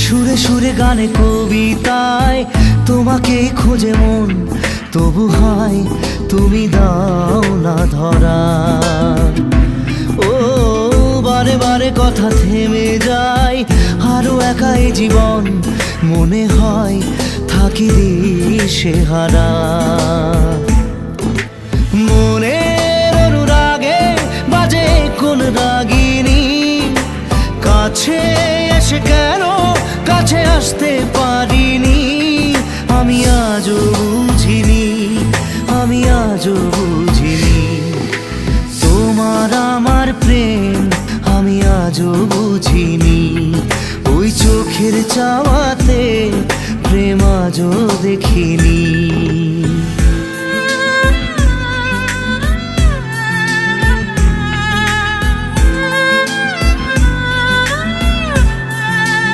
সুরে সুরে গানে কবিতায় তোমাকে খোঁজে মন, তবু হয় তুমি দাও না ধরা। ও বারে বারে কথা থেমে যায়, আরো একাই জীবন মনে হয় থাকি দিশে হারা। মনের অনুরাগে বাজে কোন রাগিনী, কাছে এসে কেন কাছে আসতে পারিনি। আমি আজও বুঝিনি, আমি আজও বুঝিনি তোমার আমার প্রেম, আমি আজও বুঝিনি। ওই চোখের চাওয়াতে প্রেম আজও দেখিনি।